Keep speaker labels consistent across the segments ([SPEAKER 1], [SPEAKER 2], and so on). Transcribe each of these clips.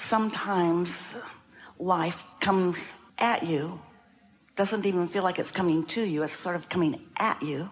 [SPEAKER 1] sometimes life comes at you, doesn't even feel like it's coming to you, it's sort of coming at you,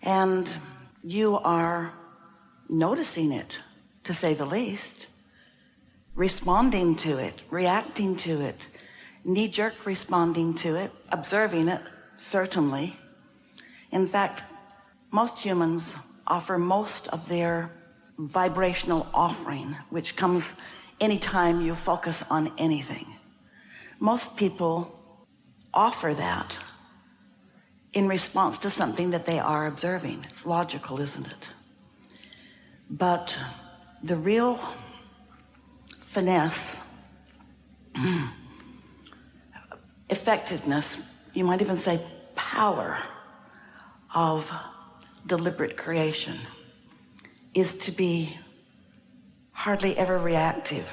[SPEAKER 1] and you are noticing it, to say the least, responding to it, reacting to it, knee-jerk responding to it, observing it, certainly. In fact, most humans offer most of their vibrational offering, which comes anytime you focus on anything. Most people offer that in response to something that they are observing. It's logical, isn't it? But the real finesse, effectiveness, you might even say power of deliberate creation is to be hardly ever reactive.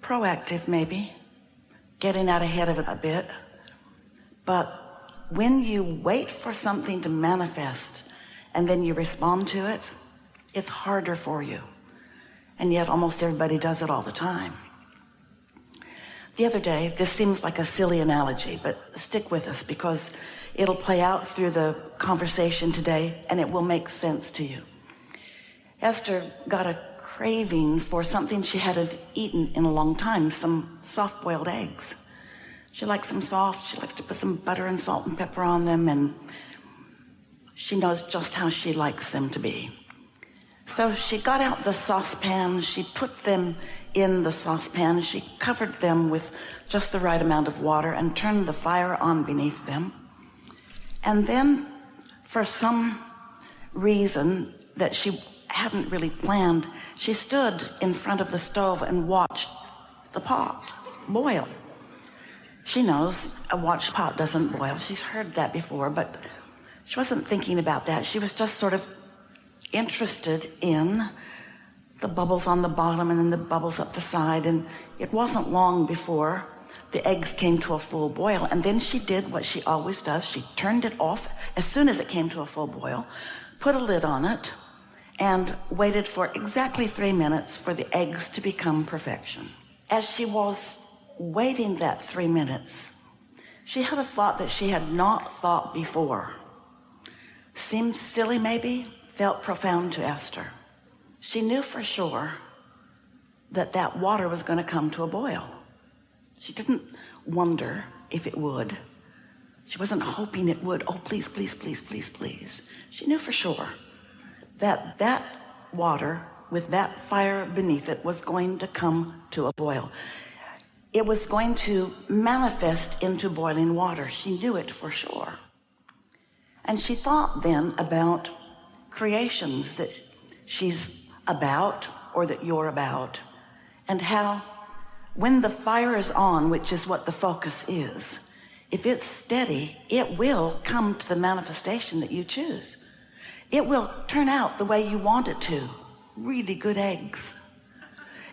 [SPEAKER 1] Proactive, maybe, getting out ahead of it a bit. But when you wait for something to manifest and then you respond to it, it's harder for you. And yet almost everybody does it all the time. The other day, this seems like a silly analogy, but stick with us because it'll play out through the conversation today and it will make sense to you. Esther got a craving for something she hadn't eaten in a long time, some soft-boiled eggs. She likes them soft. She likes to put some butter and salt and pepper on them, and she knows just how she likes them to be. So she got out the saucepan, she put them in the saucepan, she covered them with just the right amount of water and turned the fire on beneath them. And then, for some reason that she hadn't really planned, she stood in front of the stove and watched the pot boil. She knows a watched pot doesn't boil. She's heard that before, but she wasn't thinking about that. She was just sort of interested in the bubbles on the bottom and then the bubbles up the side. And it wasn't long before the eggs came to a full boil. And then she did what she always does. She turned it off as soon as it came to a full boil, put a lid on it, and waited for exactly 3 minutes for the eggs to become perfection. As she was waiting that 3 minutes, she had a thought that she had not thought before. Seemed silly maybe, felt profound to Esther. She knew for sure that that water was going to come to a boil. She didn't wonder if it would. She wasn't hoping it would. Oh, please, please, please, please, please. She knew for sure that that water with that fire beneath it was going to come to a boil. It was going to manifest into boiling water. She knew it for sure. And she thought then about creations that she's about or that you're about, and how when the fire is on, which is what the focus is, if it's steady, it will come to the manifestation that you choose. It will turn out the way you want it to. Really good eggs.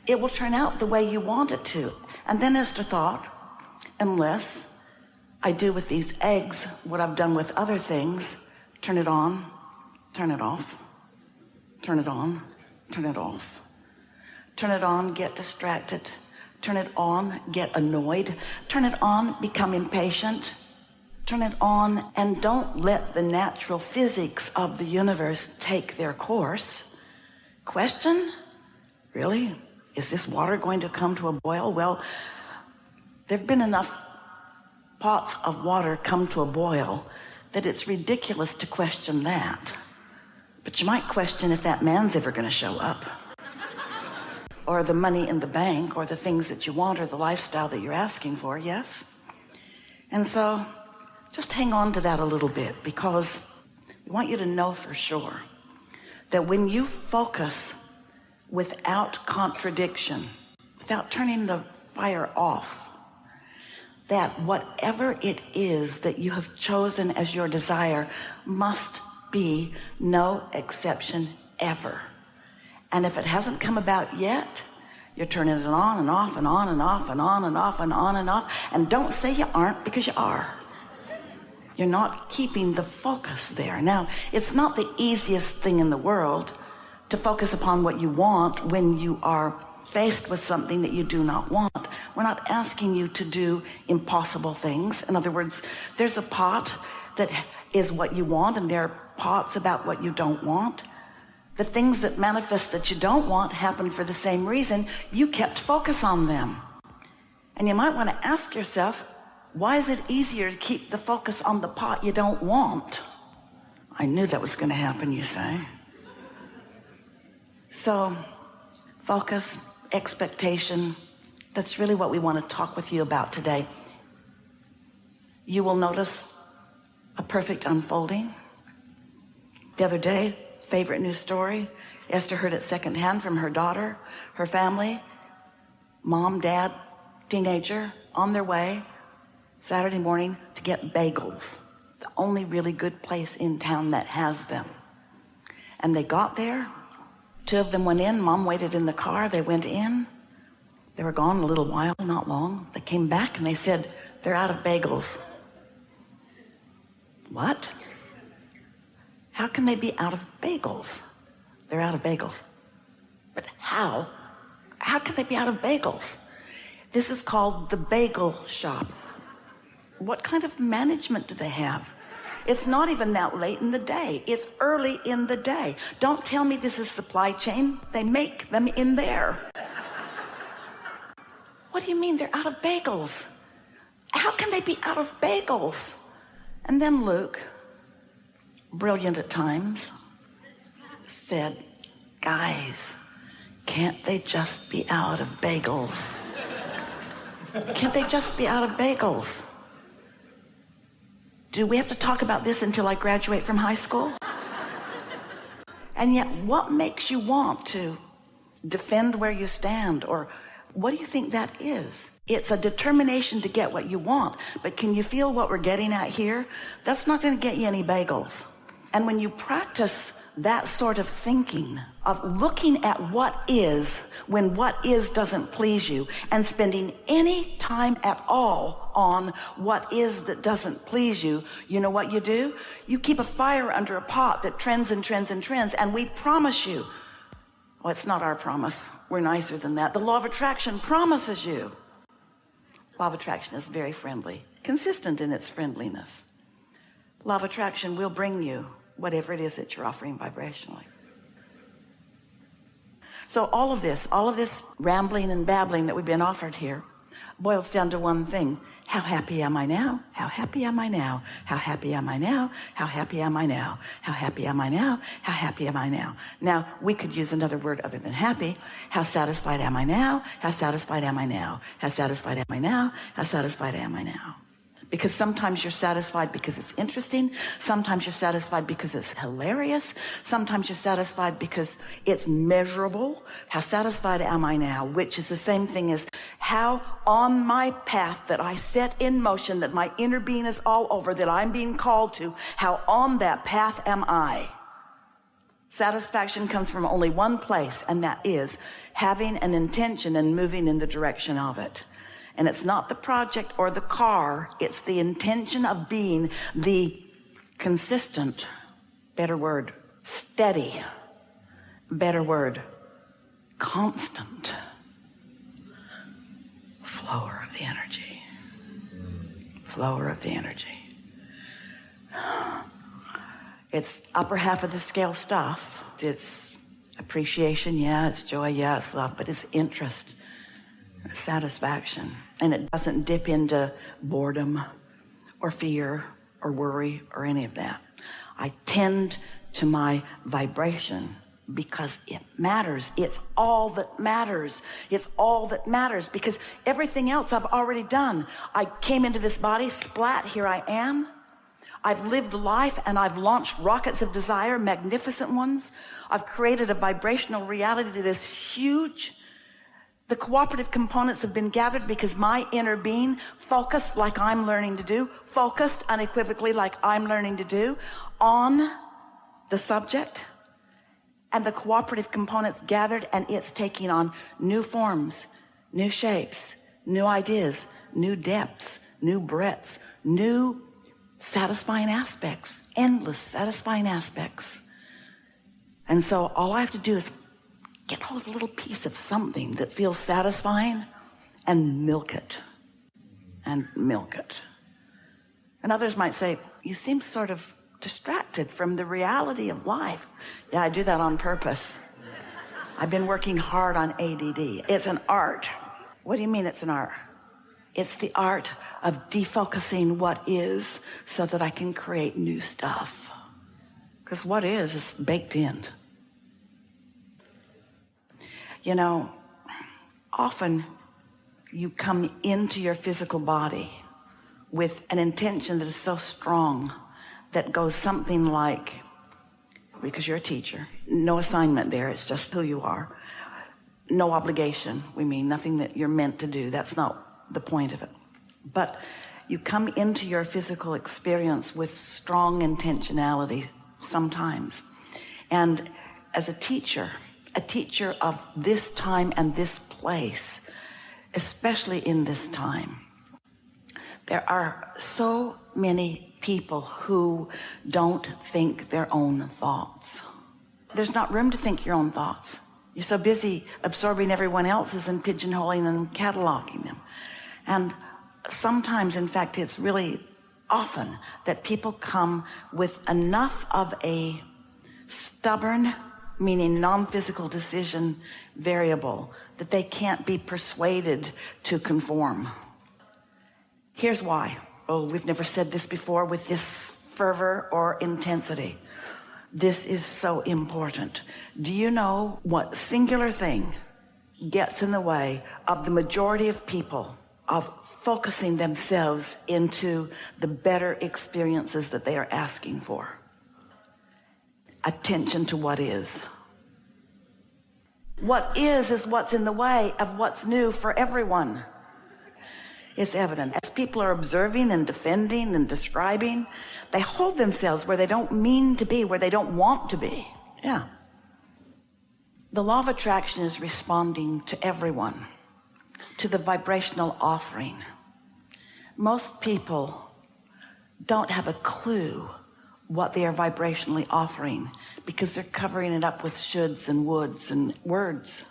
[SPEAKER 1] It will turn out the way you want it to. And then Esther thought, unless I do with these eggs what I've done with other things, turn it on, turn it off, turn it on, turn it off, turn it on, get distracted, turn it on, get annoyed, turn it on, become impatient, turn it on, and don't let the natural physics of the universe take their course. Question? Really? Is this water going to come to a boil? Well, there have been enough pots of water come to a boil that it's ridiculous to question that. But you might question if that man's ever going to show up, or the money in the bank, or the things that you want, or the lifestyle that you're asking for, yes? And so just hang on to that a little bit, because we want you to know for sure that when you focus without contradiction, without turning the fire off, that whatever it is that you have chosen as your desire must be no exception ever. And if it hasn't come about yet, you're turning it on and off and on and off and on and off and on and off. And don't say you aren't, because you are. You're not keeping the focus there. Now, it's not the easiest thing in the world to focus upon what you want when you are faced with something that you do not want. We're not asking you to do impossible things. In other words, there's a pot that is what you want, and there are pots about what you don't want. The things that manifest that you don't want happen for the same reason. You kept focus on them. And you might want to ask yourself, why is it easier to keep the focus on the pot you don't want? I knew that was going to happen, you say. So, focus, expectation, that's really what we want to talk with you about today. You will notice a perfect unfolding. The other day, favorite news story, Esther heard it secondhand from her daughter, her family, mom, dad, teenager, on their way Saturday morning to get bagels, the only really good place in town that has them. And they got there, 2 of them went in, mom waited in the car, they went in, they were gone a little while, not long. They came back and they said, they're out of bagels. What? How can they be out of bagels? They're out of bagels. But how? How can they be out of bagels? This is called the bagel shop. What kind of management do they have? It's not even that late in the day. It's early in the day. Don't tell me this is supply chain. They make them in there. What do you mean they're out of bagels? How can they be out of bagels? And then Luke, brilliant at times, said, guys, can't they just be out of bagels? Can't they just be out of bagels? Do we have to talk about this until I graduate from high school? And yet, what makes you want to defend where you stand? Or what do you think that is? It's a determination to get what you want. But can you feel what we're getting at here? That's not going to get you any bagels. And when you practice that sort of thinking, of looking at what is when what is doesn't please you, and spending any time at all on what is that doesn't please you, you know what you do? You keep a fire under a pot that trends and trends and trends, and we promise you, well, it's not our promise. We're nicer than that. The law of attraction promises you. Law of attraction is very friendly, consistent in its friendliness. Law of attraction will bring you whatever it is that you're offering vibrationally. So all of this rambling and babbling that we've been offered here boils down to one thing. How happy am I now? How happy am I now? How happy am I now? How happy am I now? How happy am I now? How happy am I now? Now, we could use another word other than happy. How satisfied am I now? How satisfied am I now? How satisfied am I now? How satisfied am I now? Because sometimes you're satisfied because it's interesting. Sometimes you're satisfied because it's hilarious. Sometimes you're satisfied because it's measurable. How satisfied am I now? Which is the same thing as how on my path that I set in motion, that my inner being is all over, that I'm being called to, how on that path am I? Satisfaction comes from only one place, and that is having an intention and moving in the direction of it. And it's not the project or the car, it's the intention of being the consistent, better word, steady, better word, constant flower of the energy. Flower of the energy. It's upper half of the scale stuff. It's appreciation, yeah, it's joy, yeah, it's love, but it's interest, satisfaction. And it doesn't dip into boredom or fear or worry or any of that. I tend to my vibration because it matters. It's all that matters. It's all that matters because everything else I've already done. I came into this body, splat, here I am. I've lived life and I've launched rockets of desire, magnificent ones. I've created a vibrational reality that is huge. The cooperative components have been gathered because my inner being focused like I'm learning to do, focused unequivocally like I'm learning to do on the subject, and the cooperative components gathered, and it's taking on new forms, new shapes, new ideas, new depths, new breadths, new satisfying aspects, endless satisfying aspects. And so all I have to do is Get hold of a little piece of something that feels satisfying and milk it. And milk it. And others might say, you seem sort of distracted from the reality of life. Yeah, I do that on purpose. I've been working hard on ADD. It's an art. What do you mean it's an art? It's the art of defocusing what is so that I can create new stuff. Because what is baked in. You know, often you come into your physical body with an intention that is so strong that goes something like, because you're a teacher, no assignment there, it's just who you are. No obligation, we mean nothing that you're meant to do. That's not the point of it. But you come into your physical experience with strong intentionality sometimes. And as a teacher of this time and this place, especially in this time, there are so many people who don't think their own thoughts. There's not room to think your own thoughts. You're so busy absorbing everyone else's and pigeonholing and cataloging them. And sometimes, in fact, it's really often that people come with enough of a stubborn, meaning non-physical decision variable, that they can't be persuaded to conform. Here's why. Oh, we've never said this before with this fervor or intensity. This is so important. Do you know what singular thing gets in the way of the majority of people of focusing themselves into the better experiences that they are asking for? Attention to what is. What is what's in the way of what's new for everyone. It's evident. As people are observing and defending and describing, they hold themselves where they don't mean to be, where they don't want to be. Yeah. The law of attraction is responding to everyone, to the vibrational offering. Most people don't have a clue what they are vibrationally offering because they're covering it up with shoulds and woulds and words.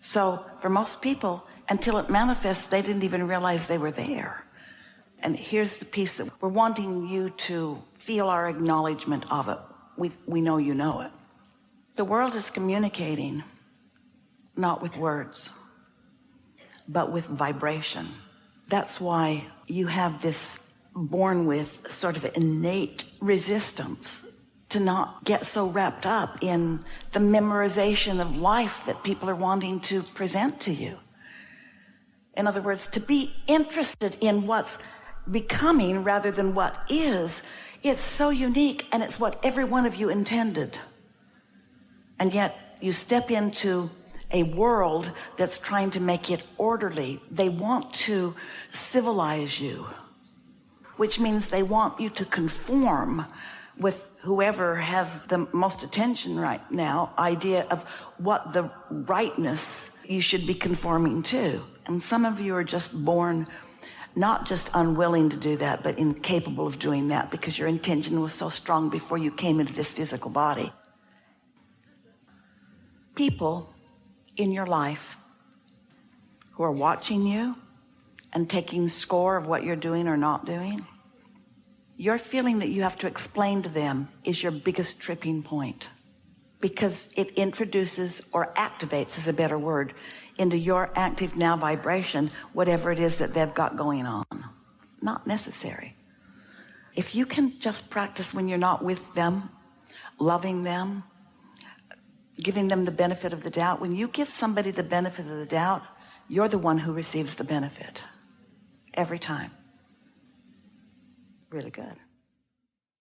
[SPEAKER 1] So for most people, until it manifests, they didn't even realize they were there. And here's the piece that we're wanting you to feel our acknowledgement of it. We know you know it. The world is communicating not with words, but with vibration. That's why you have this born with sort of innate resistance to not get so wrapped up in the memorization of life that people are wanting to present to you. In other words, to be interested in what's becoming rather than what is, it's so unique, and it's what every one of you intended. And yet you step into a world that's trying to make it orderly. They want to civilize you, which means they want you to conform with whoever has the most attention right now, idea of what the rightness you should be conforming to. And some of you are just born not just unwilling to do that, but incapable of doing that because your intention was so strong before you came into this physical body. People in your life who are watching you and taking score of what you're doing or not doing, your feeling that you have to explain to them is your biggest tripping point, because it introduces or activates, is a better word, into your active now vibration whatever it is that they've got going on. Not necessary. If you can just practice when you're not with them, loving them, giving them the benefit of the doubt. When you give somebody the benefit of the doubt, you're the one who receives the benefit every time. Really good.